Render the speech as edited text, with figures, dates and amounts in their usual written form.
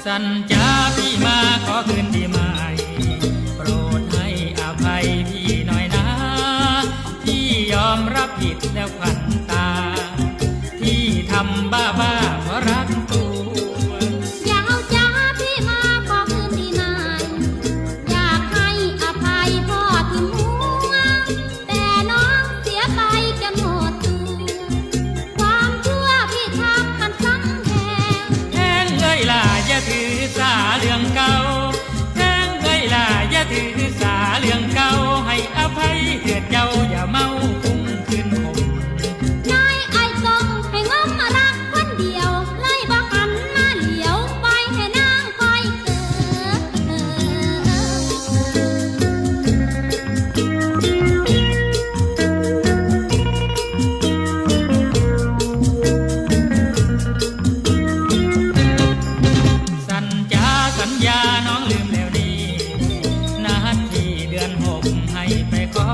สัญญาพี่มาขอคืนดีไหมโปรดให้อภัยพี่หน่อยนะที่ยอมรับผิดแล้วขวัญตาที่ทำบ้าเพราะรักตัวอย่าเอาจ้าพี่มาขอคืนดีไหมอยากให้อภัยพ่อที่มัวแต่น้องเสียไปจนหมดตัวความชั่วพี่ทำมันซ้ำแทงเลยล่ะอย่าถือสาเรื่องเก่าแทงเลยล่ะอย่าถือสาเรื่องเก่าให้อภัยเถิดเจ้าอย่าเมาคุ้มคืนผมนายไอ้ทรงให้งมมารักคนเดียวไล่บ่หันมาเหลียวไปให้นางคอยสัญญาน้องลืมแล้วนี่นัดที่เดือน6ให้ไปขอ